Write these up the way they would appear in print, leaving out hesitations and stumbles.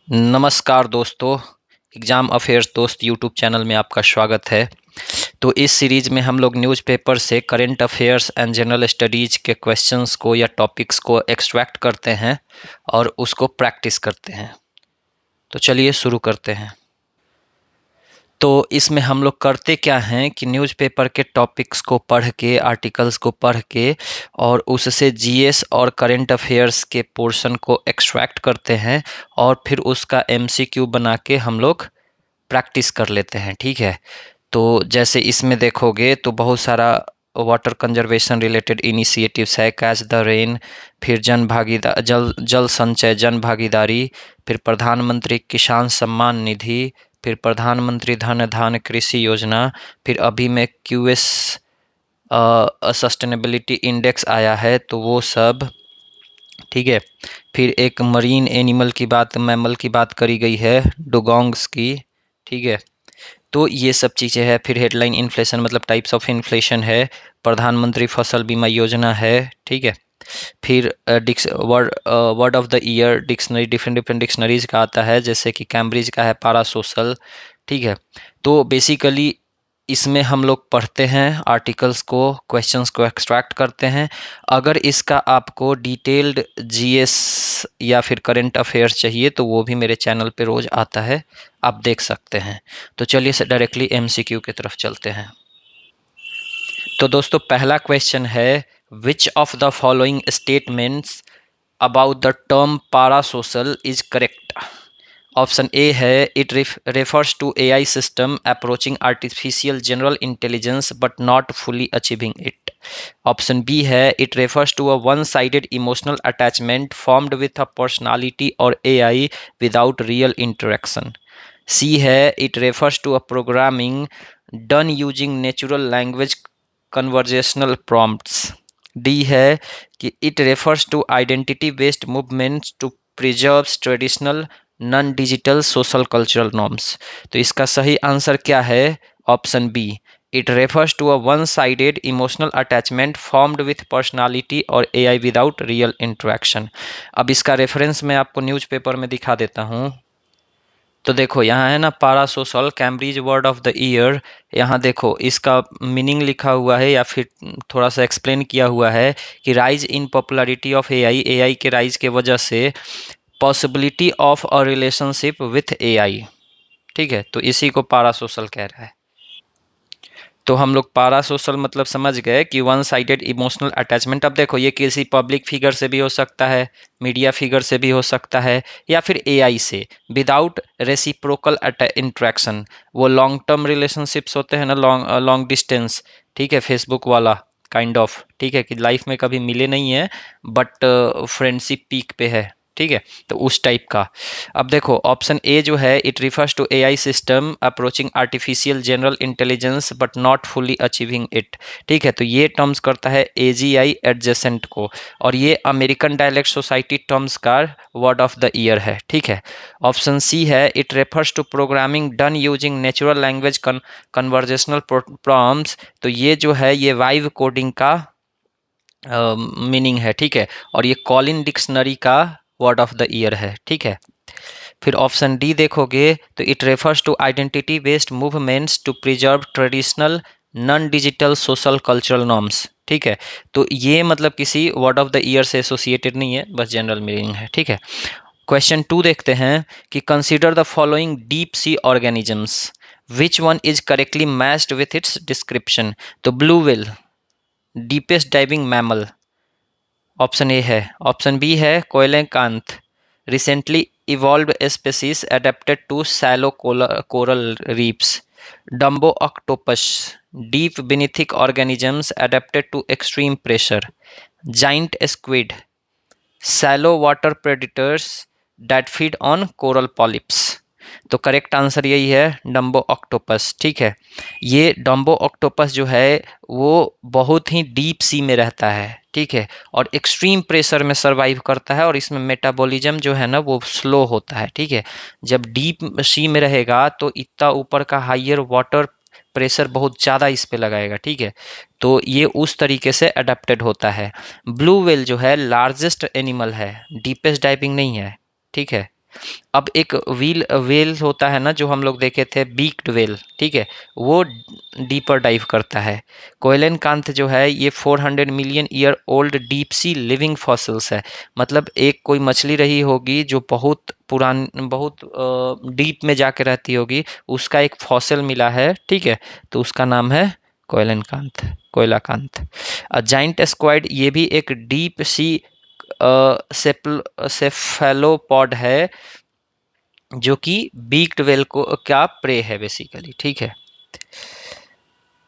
नमस्कार दोस्तों। Exam affairs दोस्त यूट्यूब चैनल में आपका स्वागत है। तो इस सीरीज़ में हम लोग न्यूज़पेपर से current affairs and general studies के क्वेश्चंस को या टॉपिक्स को एक्सट्रैक्ट करते हैं और उसको प्रैक्टिस करते हैं। तो चलिए शुरू करते हैं। तो इसमें हम लोग करते क्या हैं कि न्यूज़पेपर के टॉपिक्स को पढ़ के, आर्टिकल्स को पढ़ के और उससे जीएस और करंट अफेयर्स के पोर्शन को एक्सट्रैक्ट करते हैं और फिर उसका एमसीक्यू बना के हम लोग प्रैक्टिस कर लेते हैं। ठीक है। तो जैसे इसमें देखोगे तो बहुत सारा वाटर कंजर्वेशन रिलेटेड इनिशिएटिव्स है, कैच द रेन, फिर जन भागीदार जल जल संचय जन भागीदारी, फिर प्रधानमंत्री किसान सम्मान निधि, फिर प्रधानमंत्री धन धान्य कृषि योजना, फिर अभी में क्यूएस सस्टेनेबिलिटी इंडेक्स आया है तो वो सब। ठीक है। फिर एक मरीन एनिमल की बात, मैमल की बात करी गई है, डुगोंग्स की। ठीक है। तो ये सब चीज़ें हैं। फिर हेडलाइन इन्फ्लेशन मतलब टाइप्स ऑफ इन्फ्लेशन है, प्रधानमंत्री फसल बीमा योजना है। ठीक है। फिर word of the year dictionary, different different dictionaries का आता है, जैसे कि कैम्ब्रिज का है पारासोशल। ठीक है। तो बेसिकली इसमें हम लोग पढ़ते हैं आर्टिकल्स को, क्वेश्चंस को एक्सट्रैक्ट करते हैं। अगर इसका आपको डिटेल्ड जीएस या फिर करंट अफेयर्स चाहिए तो वो भी मेरे चैनल पे रोज़ आता है, आप देख सकते हैं। तो चलिए डायरेक्टली एमसीक्यू की तरफ चलते हैं। तो दोस्तों पहला क्वेश्चन है, which of the following statements about the term parasocial is correct. Option A है, it refers to AI system approaching artificial general intelligence but not fully achieving it. Option B है, it refers to a one sided emotional attachment formed with a personality और AI without real interaction. C है, it refers to a programming done using natural language conversational prompts. D है कि it refers to identity based movements to preserve traditional non digital social cultural norms. तो इसका सही answer क्या है? Option B, it refers to a one sided emotional attachment formed with personality और AI without real interaction. अब इसका reference मैं आपको न्यूज़पेपर में दिखा देता हूँ। तो देखो यहाँ है ना, parasocial Cambridge word of the year. यहाँ देखो इसका मीनिंग लिखा हुआ है या फिर थोड़ा सा एक्सप्लेन किया हुआ है कि rise in popularity of AI, AI के राइज के वजह से possibility of a relationship with AI. ठीक है। तो इसी को पारासोशल कह रहा है। तो हम लोग पारा सोशल मतलब समझ गए कि वन साइडेड इमोशनल अटैचमेंट। अब देखो ये किसी पब्लिक फिगर से भी हो सकता है, मीडिया फिगर से भी हो सकता है, या फिर एआई से विदाउट रेसिप्रोकल इंट्रैक्शन। वो लॉन्ग टर्म रिलेशनशिप्स होते हैं ना, लॉन्ग डिस्टेंस। ठीक है, फेसबुक वाला काइंड ऑफ। ठीक है, कि लाइफ में कभी मिले नहीं है बट फ्रेंडशिप पीक पे है। ठीक है। तो उस टाइप का। अब देखो ऑप्शन ए जो है, it refers to AI system approaching artificial general intelligence but not fully achieving it. ठीक है। तो ये टर्म्स करता है एजीआई एडजेसेंट को, और ये अमेरिकन डायलेक्ट सोसाइटी टर्म्स का वर्ड ऑफ द ईयर है। ठीक है। ऑप्शन सी है, it refers to programming done using natural language conversational prompts. तो ये जो है ये वाइव कोडिंग का मीनिंग है। ठीक है। और ये कॉलिन डिक्शनरी का वर्ड ऑफ द ईयर है। ठीक है। फिर ऑप्शन डी देखोगे तो it refers to identity based movements to preserve traditional non digital social cultural norms. ठीक है। तो ये मतलब किसी वर्ड ऑफ द ईयर से एसोसिएटेड नहीं है, बस जनरल मीनिंग है। ठीक है। क्वेश्चन टू देखते हैं कि consider the following deep sea organisms, which one is correctly matched with its description. तो blue whale deepest diving mammal, option A है। ऑप्शन बी है coelacanth, recently evolved species adapted to shallow coral reefs. Dumbo octopus, deep benthic organisms adapted to extreme pressure. Giant squid, shallow water predators that feed on coral polyps. तो correct answer यही है, Dumbo octopus. ठीक है। ये Dumbo octopus जो है वो बहुत ही डीप सी में रहता है। ठीक है। और एक्सट्रीम प्रेशर में सरवाइव करता है, और इसमें मेटाबॉलिज्म जो है ना वो स्लो होता है। ठीक है। जब डीप सी में रहेगा तो इतना ऊपर का हाइयर वाटर प्रेशर बहुत ज़्यादा इस पे लगाएगा। ठीक है। तो ये उस तरीके से अडेप्टेड होता है। ब्लू व्हेल जो है लार्जेस्ट एनिमल है, डीपेस्ट डाइविंग नहीं है। ठीक है। अब एक व्हील वेल होता है ना जो हम लोग देखे थे, बीक्ड वेल, ठीक है, वो डीपर डाइव करता है। कोएलेनकांथ जो है ये 400 million year old deep sea living fossils है। मतलब एक कोई मछली रही होगी जो बहुत पुरान, बहुत डीप में जाके रहती होगी, उसका एक फॉसिल मिला है, ठीक है, तो उसका नाम है कोएलेनकांथ, कोयलाकांत। जाइंट स्क्वाइड ये भी एक डीप सी सेफेलोपॉड है जो कि बीक्ड वेल को क्या प्रे है बेसिकली, ठीक है,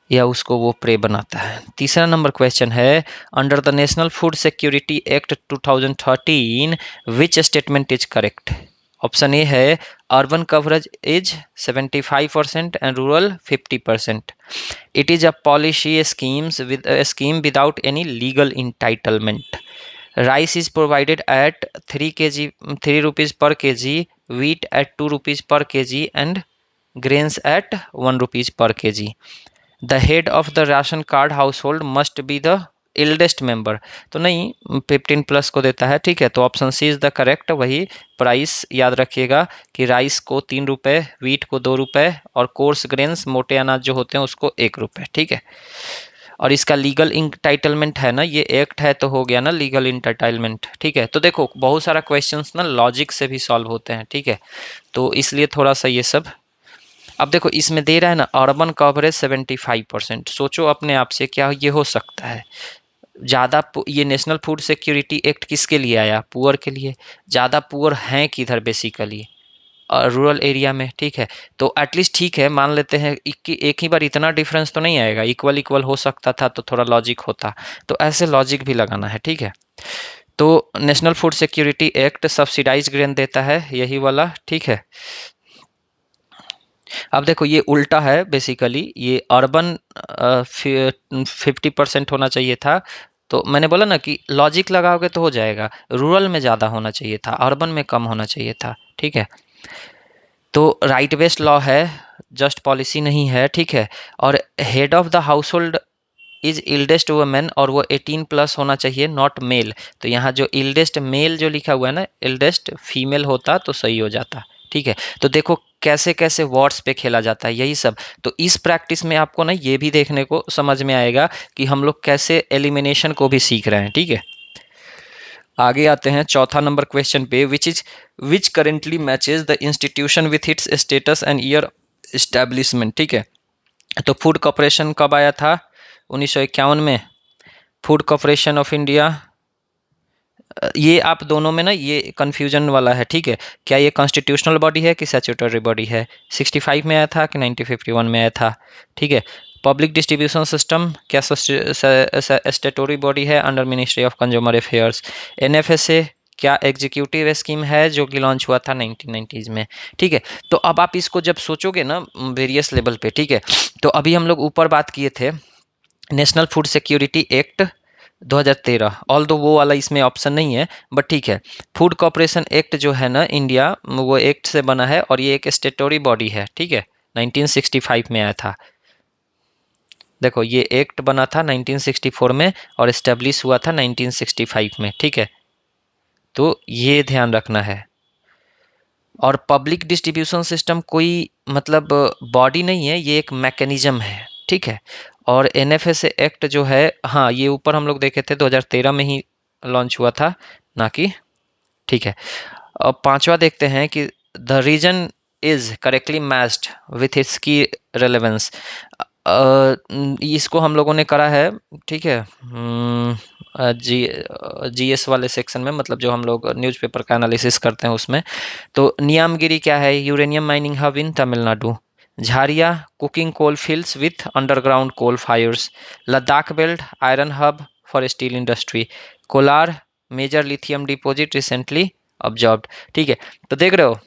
या उसको वो प्रे बनाता है। तीसरा नंबर क्वेश्चन है, under the national food security act 2013 which statement is correct? Option A है urban coverage is 75% and rural 50%. It is a policy scheme without any legal entitlement. Rice is provided at 3 rupees per kg, wheat at 2 rupees per kg, and grains at 1 rupees per kg. The head of the ration card household must be the eldest member. तो नहीं, 15 plus को देता है, ठीक है, तो option C is the correct. वही price याद रखिएगा कि राइस को 3 रुपये, वीट को 2 रुपये, और कोर्स ग्रेन्स मोटे अनाज जो होते हैं उसको 1 रुपये, ठीक है। और इसका लीगल इंटाइटलमेंट है ना, ये एक्ट है तो हो गया ना लीगल इंटाइटलमेंट, ठीक है। तो देखो बहुत सारा क्वेश्चंस ना लॉजिक से भी सॉल्व होते हैं, ठीक है, तो इसलिए थोड़ा सा ये सब। अब देखो इसमें दे रहा है ना अर्बन कवरेज 75%, सोचो अपने आप से क्या ये हो सकता है? ज़्यादा ये नेशनल फूड सिक्योरिटी एक्ट किसके लिए आया? पुअर के लिए। ज़्यादा पुअर हैं किधर बेसिकली? रूरल एरिया में, ठीक है। तो एटलीस्ट ठीक है, मान लेते हैं एक ही बार इतना डिफरेंस तो नहीं आएगा, इक्वल इक्वल हो सकता था तो थोड़ा लॉजिक होता, तो ऐसे लॉजिक भी लगाना है, ठीक है। तो National food security Act subsidise grain देता है, यही वाला, ठीक है। अब देखो ये उल्टा है बेसिकली, ये अर्बन 50% होना चाहिए था, तो मैंने बोला ना कि लॉजिक लगाओगे तो हो जाएगा, रूरल में ज़्यादा होना चाहिए था, अर्बन में कम होना चाहिए था, ठीक है। तो राइट बेस्ड लॉ है, जस्ट पॉलिसी नहीं है, ठीक है। और head of the house is eldest women, और वो 18 प्लस होना चाहिए, नॉट मेल। तो यहाँ जो इल्डेस्ट मेल जो लिखा हुआ है ना, इल्डेस्ट फीमेल होता तो सही हो जाता, ठीक है। तो देखो कैसे कैसे वर्ड्स पे खेला जाता है, यही सब। तो इस प्रैक्टिस में आपको ना ये भी देखने को समझ में आएगा कि हम लोग कैसे एलिमिनेशन को भी सीख रहे हैं, ठीक है। आगे आते हैं चौथा नंबर क्वेश्चन पे, which currently matches the institution with its status and year establishment, ठीक है। तो फूड कॉर्पोरेशन कब आया था? 1951 में। फूड कॉर्पोरेशन ऑफ इंडिया, ये आप दोनों में ना ये कन्फ्यूजन वाला है, ठीक है। क्या ये कॉन्स्टिट्यूशनल बॉडी है कि स्टैट्यूटरी बॉडी है? 65 में आया था कि 1951 में आया था, ठीक है। पब्लिक डिस्ट्रीब्यूशन सिस्टम क्या स्टैट्यूटरी बॉडी है under ministry of consumer affairs? NFSA क्या एग्जीक्यूटिव स्कीम है जो कि लॉन्च हुआ था 1990s में, ठीक है। तो अब आप इसको जब सोचोगे ना वेरियस लेवल पे, ठीक है, तो अभी हम लोग ऊपर बात किए थे national food security act 2013, all दो वो वाला इसमें ऑप्शन नहीं है, बट ठीक है। फूड कॉर्पोरेशन एक्ट जो है ना इंडिया, वो एक्ट से बना है और ये एक स्टेटोरी बॉडी है, ठीक है, 1965 में आया था। देखो ये एक्ट बना था 1964 में और इस्टेब्लिश हुआ था 1965 में, ठीक है, तो ये ध्यान रखना है। और पब्लिक डिस्ट्रीब्यूशन सिस्टम कोई मतलब बॉडी नहीं है, ये एक मैकेनिज्म है, ठीक है। और एनएफएसए एक्ट जो है, हाँ ये ऊपर हम लोग देखे थे 2013 में ही लॉन्च हुआ था ना कि, ठीक है। अब पांचवा देखते हैं कि the region is correctly matched with its key relevance. इसको हम लोगों ने करा है, ठीक है, जी जीएस वाले सेक्शन में, मतलब जो हम लोग न्यूज़पेपर का एनालिसिस करते हैं उसमें। तो नियामगिरी क्या है? Uranium mining hub in Tamil Nadu. Jharia coking coal fields with underground coal fires. Ladakh belt iron hub for steel industry. Kolar major lithium deposit recently observed, ठीक है। तो देख रहे हो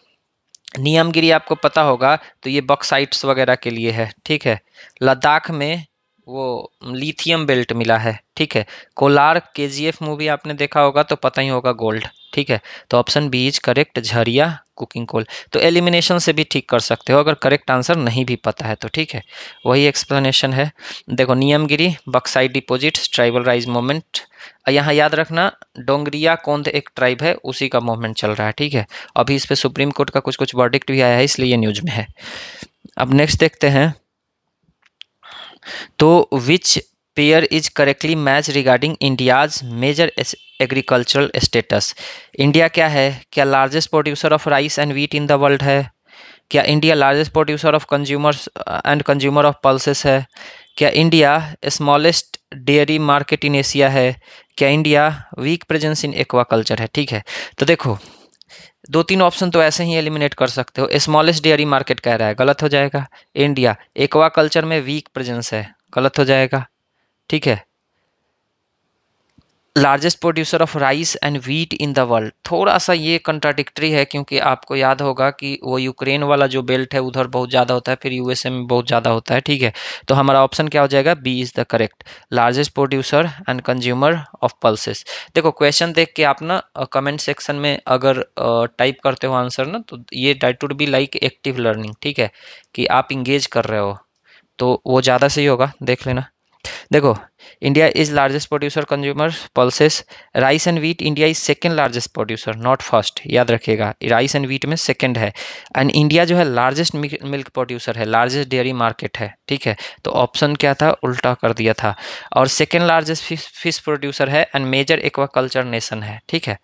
नियमगिरी आपको पता होगा, तो ये बॉक्साइट्स वगैरह के लिए है, ठीक है। लद्दाख में वो लिथियम बेल्ट मिला है, ठीक है। कोलार केजीएफ मूवी आपने देखा होगा तो पता ही होगा, गोल्ड, ठीक है। तो option B is correct, Jharia coking coal. तो एलिमिनेशन से भी ठीक कर सकते हो अगर करेक्ट आंसर नहीं भी पता है तो, ठीक है। वही एक्सप्लेनेशन है। देखो, Niyamgiri, bauxite deposits, tribal rise movement. यहाँ याद रखना, डोंगरिया कौंध एक ट्राइब है, उसी का मूवमेंट चल रहा है, ठीक है। अभी इस पे सुप्रीम कोर्ट का कुछ कुछ वर्डिक्ट भी आया है, इसलिए ये न्यूज में है। अब नेक्स्ट देखते हैं। तो which pair is correctly match regarding India's major agricultural status. India क्या है? क्या largest producer of rice and wheat in the world है? क्या India largest producer of consumers and consumer of pulses है? क्या India smallest dairy market in Asia है? क्या India weak presence in aquaculture है? ठीक है। तो देखो, दो तीन ऑप्शन तो ऐसे ही एलिमिनेट कर सकते हो। स्मॉलेस्ट डेयरी मार्केट कह रहा है, गलत हो जाएगा। इंडिया एक्वा कल्चर में वीक प्रेजेंस है, गलत हो जाएगा, ठीक है। Largest producer of rice and wheat in the world, थोड़ा सा ये कंट्राडिक्टरी है, क्योंकि आपको याद होगा कि वो यूक्रेन वाला जो बेल्ट है उधर बहुत ज़्यादा होता है, फिर यूएसए में बहुत ज़्यादा होता है, ठीक है। तो हमारा ऑप्शन क्या हो जाएगा? B is the correct, largest producer and consumer of pulses. देखो, क्वेश्चन देख के आप ना कमेंट सेक्शन में अगर टाइप करते हो आंसर ना, तो ये that would be like active learning, ठीक है, कि आप इंगेज कर रहे हो, तो वो ज़्यादा सही होगा, देख लेना। देखो, India is largest producer consumer pulses, rice and wheat India is second largest producer, not first, याद रखिएगा, राइस एंड व्हीट में सेकेंड है। एंड इंडिया जो है लार्जेस्ट मिल्क प्रोड्यूसर है, लार्जेस्ट डेयरी मार्केट है, ठीक है। तो ऑप्शन क्या था? उल्टा कर दिया था। और सेकेंड लार्जेस्ट फिश प्रोड्यूसर है एंड मेजर एक्वाकल्चर नेशन है, ठीक है।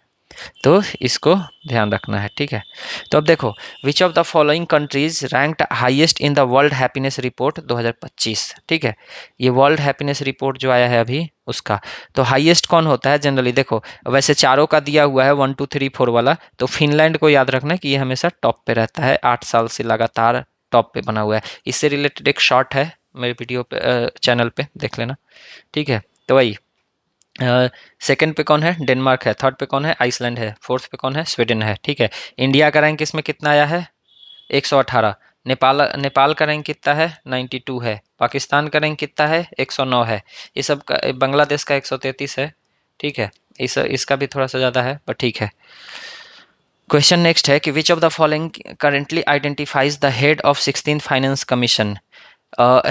तो इसको ध्यान रखना है, ठीक है। तो अब देखो, which of the following countries ranked highest in the world happiness report 2025, ठीक है। ये वर्ल्ड हैप्पीनेस रिपोर्ट जो आया है अभी उसका, तो हाईएस्ट कौन होता है जनरली? देखो, वैसे चारों का दिया हुआ है 1 2 3 4 वाला, तो फिनलैंड को याद रखना कि ये हमेशा टॉप पे रहता है, 8 साल से लगातार टॉप पे बना हुआ है। इससे रिलेटेड एक शॉर्ट है मेरे वीडियो पे, चैनल पे देख लेना, ठीक है। तो वही, सेकंड पे कौन है? डेनमार्क है। थर्ड पे कौन है? आइसलैंड है। फोर्थ पे कौन है? स्वीडन है, ठीक है। इंडिया का रैंक इसमें कितना आया है? 118। नेपाल नेपाल का रैंक कितना है? 92 है। पाकिस्तान का रैंक कितना है? 109 है। ये सब का, बांग्लादेश का 133 है, ठीक है। इसका भी थोड़ा सा ज़्यादा है, पर ठीक है। क्वेश्चन नेक्स्ट है कि which of the following currently identifies the head of 16th finance commission.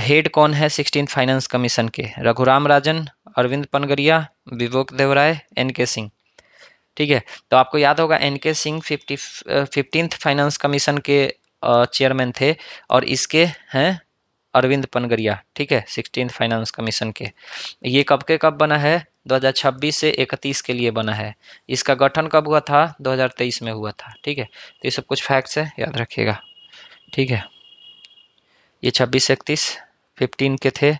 Head कौन है 16th फाइनेंस कमीशन के? रघुराम राजन, अरविंद पनगरिया, विवेक देवराय, एन के सिंह, ठीक है। तो आपको याद होगा एन के सिंह 15th फाइनेंस कमीशन के चेयरमैन थे, और इसके हैं अरविंद पनगरिया, ठीक है, 16th फाइनेंस कमीशन के। ये कब के कब बना है? 2026 से 31 के लिए बना है। इसका गठन कब हुआ था? 2023 में हुआ था, ठीक है। तो ये सब कुछ फैक्ट्स है, याद रखिएगा, ठीक है। ये 26 से 31 15 के थे।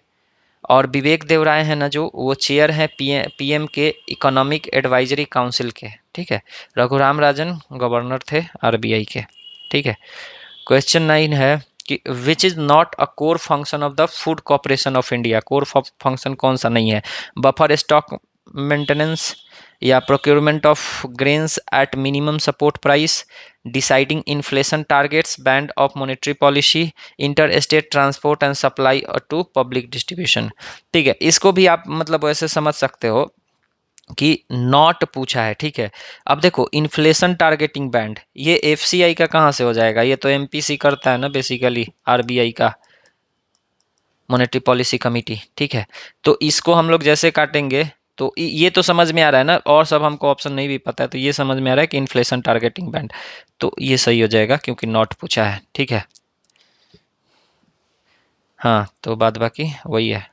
और विवेक देवराय है ना, जो वो चेयर हैं पीएम के इकोनॉमिक एडवाइजरी काउंसिल के, ठीक है। रघुराम राजन गवर्नर थे आरबीआई के, ठीक है। क्वेश्चन 9 है कि which is not a core function of the Food Corporation of India. Core function कौन सा नहीं है? बफर स्टॉक मेंटेनेंस, या procurement of grains at minimum support price, deciding inflation targets, band of monetary policy, inter state transport and supply to public distribution, ठीक है। इसको भी आप मतलब वैसे समझ सकते हो कि नॉट पूछा है, ठीक है। अब देखो, इन्फ्लेशन टारगेटिंग बैंड, ये एफसीआई का कहाँ से हो जाएगा? ये तो एमपीसी करता है ना बेसिकली, आरबीआई का मॉनेटरी पॉलिसी कमिटी, ठीक है। तो इसको हम लोग जैसे काटेंगे, तो ये तो समझ में आ रहा है ना, और सब हमको ऑप्शन नहीं भी पता है, तो ये समझ में आ रहा है कि इन्फ्लेशन टारगेटिंग बैंड, तो ये सही हो जाएगा क्योंकि नॉट पूछा है, ठीक है। हाँ, तो बाद बाकी वही है।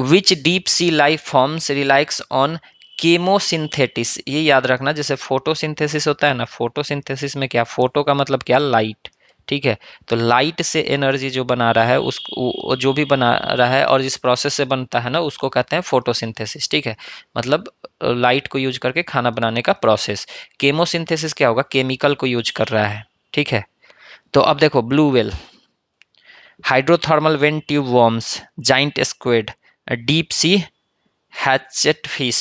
Which deep sea life forms relies on chemosynthesis, ये याद रखना, जैसे फोटोसिंथेसिस होता है ना, फोटोसिंथेसिस में क्या, फोटो का मतलब क्या? लाइट, ठीक है। तो लाइट से एनर्जी जो बना रहा है, उसको जो भी बना रहा है और जिस प्रोसेस से बनता है ना, उसको कहते हैं फोटोसिंथेसिस, ठीक है। मतलब लाइट को यूज करके खाना बनाने का प्रोसेस। केमोसिंथेसिस क्या होगा? केमिकल को यूज कर रहा है, ठीक है। तो अब देखो, blue whale, hydrothermal when tube worms, giant squid, deep sea hatchet fish,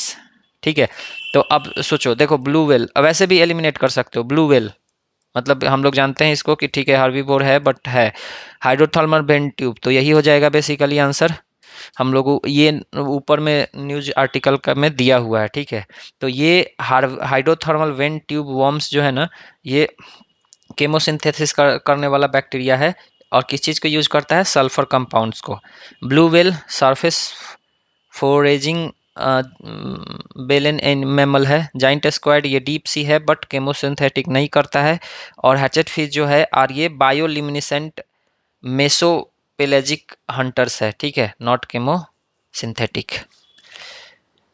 ठीक है। तो अब सोचो, देखो ब्लू वेल वैसे भी एलिमिनेट कर सकते हो, ब्लू वेल मतलब हम लोग जानते हैं इसको कि ठीक है हार्बीवोर है, बट है हाइड्रोथर्मल वेन ट्यूब, तो यही हो जाएगा बेसिकली आंसर। हम लोग ये ऊपर में न्यूज आर्टिकल का में दिया हुआ है, ठीक है। तो ये हाइड्रोथर्मल वेंट ट्यूब वॉर्म्स जो है ना, ये केमोसिंथेसिस करने वाला बैक्टीरिया है, और किस चीज़ को यूज करता है, सल्फर कंपाउंड्स को। ब्लू वेल सरफेस फोरेजिंग बेलन एन मैमल है। जाइंट स्क्वाड ये डीप सी है बट केमोसिंथेटिक नहीं करता है। और हैचेट फिश जो है आर ये बायोलिमिनेसेंट मेसोपेलेजिक हंटर्स है, ठीक है, नॉट केमो सिंथेटिक।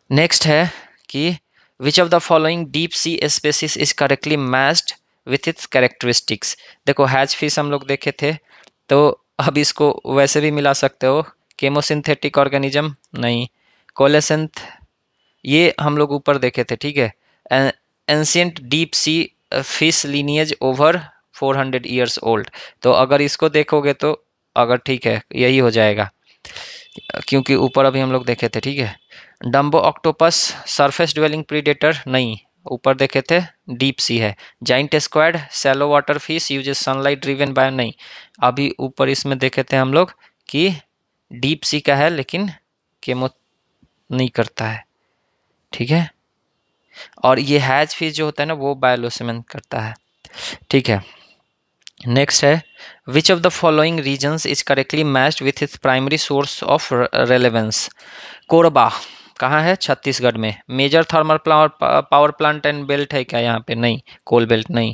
नेक्स्ट है कि which of the following deep C species is correctly matched with it's characteristics. देखो हैच फिश हम लोग देखे थे, तो अब इसको वैसे भी मिला सकते हो, केमोसिंथेटिक ऑर्गेनिज्म नहीं, कोलेसेंथ ये हम लोग ऊपर देखे थे, ठीक है। Ancient deep sea fish lineage over 400 years old, तो अगर इसको देखोगे तो अगर ठीक है यही हो जाएगा, क्योंकि ऊपर अभी हम लोग देखे थे, ठीक है। Dumbo octopus surface dwelling predator नहीं, ऊपर देखे थे डीप सी है। Giant squad shallow water fish uses sunlight driven by नहीं, अभी ऊपर इसमें देखे थे हम लोग कि डीप सी का है लेकिन केमो नहीं करता है, ठीक है। और ये हैज फिश जो होता है ना वो बायोलुमिनेसेंस करता है, ठीक है। नेक्स्ट है which of the following regions is correctly matched with its primary source of relevance. Korba कहाँ है, छत्तीसगढ़ में। Major thermal power plant and belt है क्या यहाँ पे, नहीं, कोल बेल्ट नहीं।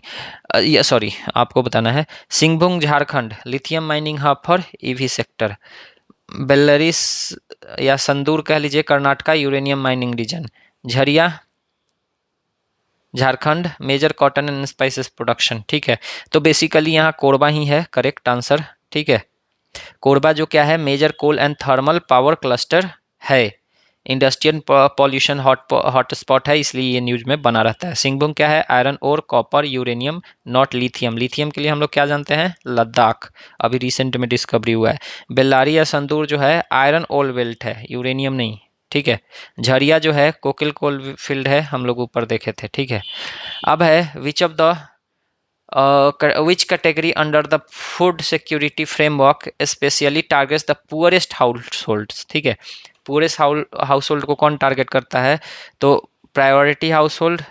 ये सॉरी आपको बताना है। Singhbhum Jharkhand lithium mining hub for EV sector. Bellary या संदूर कह लीजिए Karnataka uranium mining region. Jharia Jharkhand major cotton and spices production, ठीक है। तो बेसिकली यहाँ कोरबा ही है करेक्ट आंसर, ठीक है। कोरबा जो क्या है, major coal and thermal power cluster है। इंडस्ट्रियल पॉल्यूशन हॉटस्पॉट है, इसलिए ये न्यूज में बना रहता है। सिंहभूम क्या है, आयरन और copper uranium not lithium. Lithium के लिए हम लोग क्या जानते हैं, लद्दाख, अभी रिसेंट में डिस्कवरी हुआ है। बेल्लारी या संदूर जो है आयरन ओल बेल्ट है, यूरेनियम नहीं, ठीक है। झरिया जो है कोकिल कोल फील्ड है, हम लोग ऊपर देखे थे, ठीक है। अब है which of the which category under the food security framework especially targets the poorest households, ठीक है। poorest household को कौन टारगेट करता है, तो प्रायोरिटी हाउसहोल्ड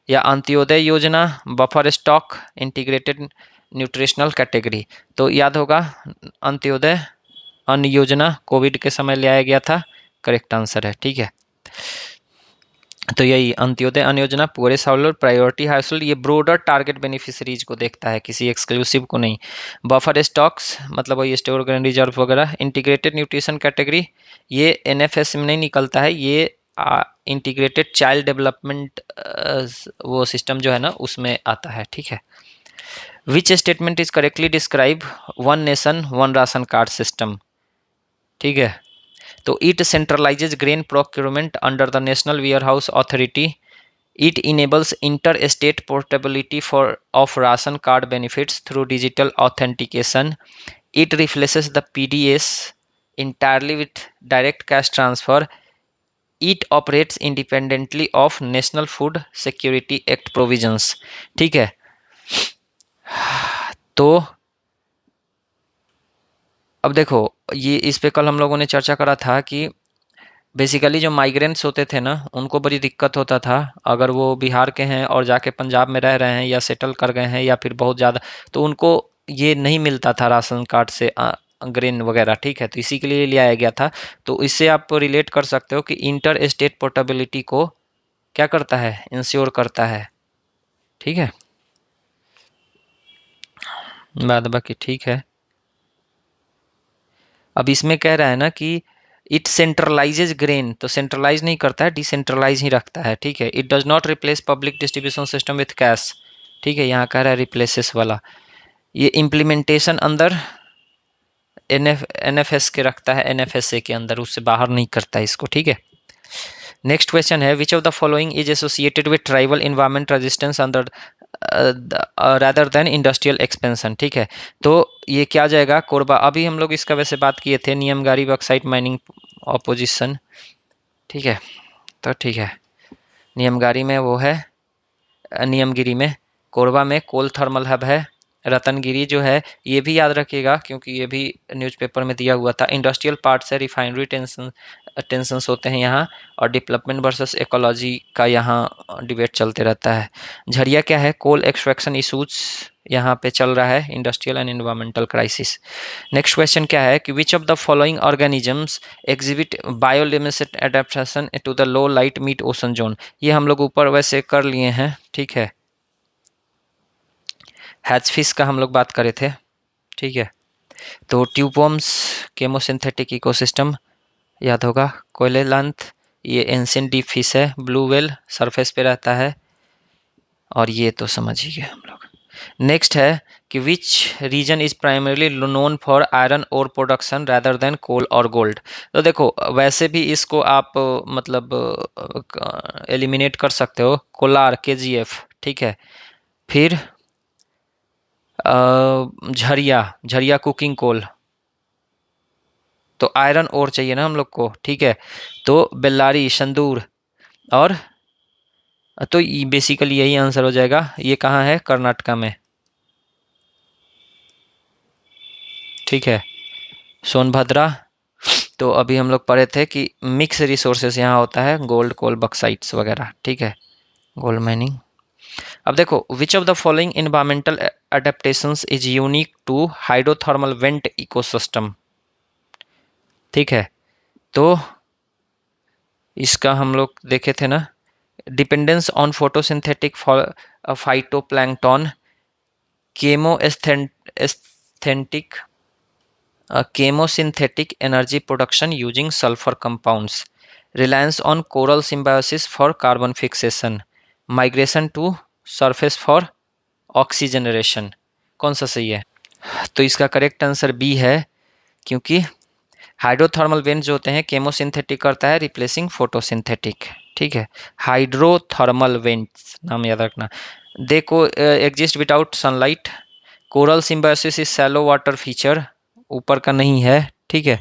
या अंत्योदय योजना, buffer stock, integrated nutritional category. तो याद होगा अंत्योदय अन्न योजना कोविड के समय लाया गया था, करेक्ट आंसर है, ठीक है। तो यही अंत्योदय अन्न योजना, पुअरेस्ट हाउसहोल्ड, प्रायोरिटी हाउसहोल्ड, ये ब्रोडर टारगेट बेनिफिशरीज को देखता है, किसी एक्सक्लूसिव को नहीं। बफर स्टॉक्स मतलब वही स्टोर ग्रेन रिजर्व वगैरह। इंटीग्रेटेड न्यूट्रिशन कैटेगरी ये एनएफएस में नहीं निकलता है, ये इंटीग्रेटेड चाइल्ड डेवलपमेंट वो सिस्टम जो है ना उसमें आता है, ठीक है। Which statement is correctly describe one nation one ration card system, ठीक है। तो it centralises grain procurement under the national warehouse authority. It enables inter-state portability of ration card benefits through digital authentication. It replaces the PDS entirely with direct cash transfer. It operates independently of National Food Security Act provisions. ठीक है, तो अब देखो ये इस पे कल हम लोगों ने चर्चा करा था कि बेसिकली जो माइग्रेंट्स होते थे ना उनको बड़ी दिक्कत होता था, अगर वो बिहार के हैं और जाके पंजाब में रह रहे हैं या सेटल कर गए हैं या फिर बहुत ज़्यादा, तो उनको ये नहीं मिलता था राशन कार्ड से ग्रेन वगैरह, ठीक है। तो इसी के लिए ले आया गया था। तो इससे आप रिलेट कर सकते हो कि इंटर स्टेट पोर्टेबिलिटी को क्या करता है, इंश्योर करता है, ठीक है। बाद बाकी ठीक है। अब इसमें कह रहा है ना कि इट सेंट्रलाइजेज ग्रेन, तो सेंट्रलाइज नहीं करता है, डिसेंट्रलाइज ही रखता है, ठीक है। It does not replace public distribution system with cash, ठीक है। यहाँ कह रहा है रिप्लेसेस वाला, ये इम्प्लीमेंटेशन अंदर एनएफएस के रखता है, एनएफएसए के अंदर, उससे बाहर नहीं करता है इसको, ठीक है। नेक्स्ट क्वेश्चन है which of the following is associated with tribal environment resistance under rather than industrial expansion, ठीक है। तो ये क्या जाएगा, कोरबा। अभी हम लोग इसका वैसे बात किए थे, नियमगारी बॉक्साइट माइनिंग ऑपोजिशन, ठीक है। तो ठीक है, नियमगारी में वो है, नियमगिरी में। कोरबा में कोल थर्मल हब है, रतनगिरी जो है ये भी याद रखिएगा, क्योंकि ये भी न्यूज़पेपर में दिया हुआ था। इंडस्ट्रियल पार्ट से रिफाइनरी टेंशंस होते हैं यहाँ, और डेवलपमेंट वर्सेस इकोलॉजी का यहाँ डिबेट चलते रहता है। झरिया क्या है? कोल एक्सट्रैक्शन इशूज यहाँ पे चल रहा है, industrial and environmental crisis. Next question क्या है कि which of the following organisms exhibit bioluminescent adaptation to the low light mid ocean zone. ये हम लोग ऊपर वैसे कर लिए हैं, ठीक है। हैचफिश का हम लोग बात करे थे, ठीक है। तो ट्यूबवर्म्स, केमोसिंथेटिक इकोसिस्टम याद होगा। कोएलेलांथ ये एंशिएंट डीप फिश है। ब्लू व्हेल सरफेस पे रहता है, और ये तो समझ ही गए हम लोग। नेक्स्ट है कि which region is primarily known for iron ore production rather than coal और गोल्ड। तो देखो वैसे भी इसको आप मतलब एलिमिनेट कर सकते हो। कोलार, केजीएफ, ठीक है। फिर झरिया, झरिया कुकिंग कोल, तो आयरन ओर चाहिए ना हम लोग को, ठीक है। तो बेल्लारी, संदूर, और तो बेसिकली यही आंसर हो जाएगा। ये कहाँ है? कर्नाटका में, ठीक है। सोनभद्रा। तो अभी हम लोग पढ़े थे कि मिक्स रिसोर्सेस यहाँ होता है, गोल्ड, कोल, बक्साइट्स वगैरह, ठीक है। Gold mining. अब देखो which of the following environmental adaptations is unique to hydrothermal vent ecosystem, ठीक है। तो इसका हम लोग देखे थे ना, dependence on photosynthetic phytoplankton, chemosynthetic chemosynthetic energy production using sulfur compounds, reliance on coral symbiosis for carbon fixation, migration to surface for oxygenation। कौन सा सही है? तो इसका करेक्ट आंसर बी है, क्योंकि हाइड्रोथर्मल वेंट जो होते हैं केमोसिंथेटिक करता है रिप्लेसिंग फोटोसिंथेटिक, ठीक है। हाइड्रोथर्मल वेंट्स नाम याद रखना। देखो exist without sunlight. Coral symbiosis is shallow water feature, ऊपर का नहीं है, ठीक है।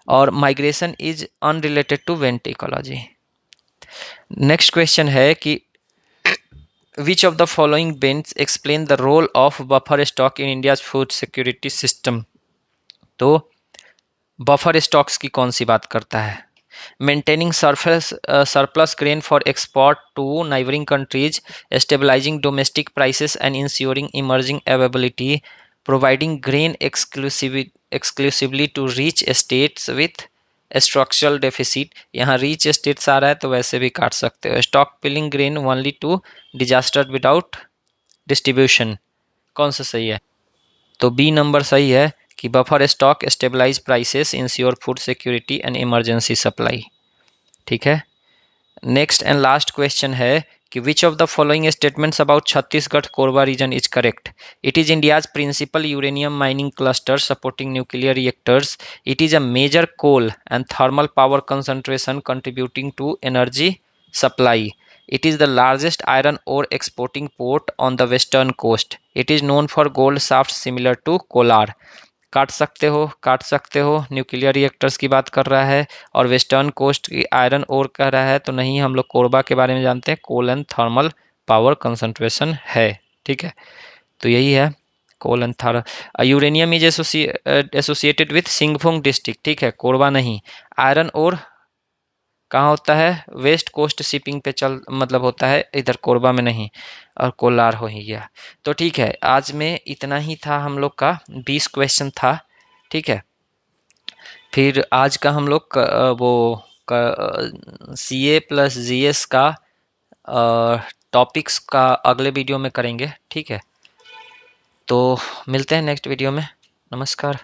और migration is unrelated to vent ecology. Next question है कि which of the following events explain the role of buffer stock in India's food security system. तो बफर स्टॉक्स की कौन सी बात करता है? Maintaining surplus grain for export to neighboring countries, stabilizing domestic prices and ensuring emerging availability, providing grain exclusively to rich states with structural deficit। यहाँ rich states आ रहा है तो वैसे भी काट सकते हो। Stockpiling grain only to disaster without distribution. कौन सा सही है? तो बी नंबर सही है कि buffer stock stabilise prices, ensure food security and emergency supply, ठीक है। नेक्स्ट एंड लास्ट क्वेश्चन है कि which of the following statements about Chhattisgarh Korba region is correct. It is India's principal uranium mining cluster supporting nuclear reactors. It is a major coal and thermal power concentration contributing to energy supply. It is the largest iron ore exporting port on the western coast. It is known for gold shafts similar to Kolar. काट सकते हो, काट सकते हो। Nuclear reactors की बात कर रहा है और वेस्टर्न कोस्ट की आयरन ओर कह रहा है, तो नहीं, हम लोग कोरबा के बारे में जानते हैं, कोल एंड थर्मल पावर कंसंट्रेशन है, ठीक है। तो यही है कोल एंड थर। Uranium is associated with Singhbhum district, ठीक है, कोरबा नहीं। आयरन ओर कहाँ होता है? वेस्ट कोस्ट शिपिंग पे चल मतलब होता है, इधर कोरबा में नहीं, और कोलार हो ही गया। तो ठीक है, आज में इतना ही था हम लोग का, 20 क्वेश्चन था, ठीक है। फिर आज का हम लोग वो सीए प्लस जीएस का टॉपिक्स का अगले वीडियो में करेंगे, ठीक है। तो मिलते हैं नेक्स्ट वीडियो में। नमस्कार।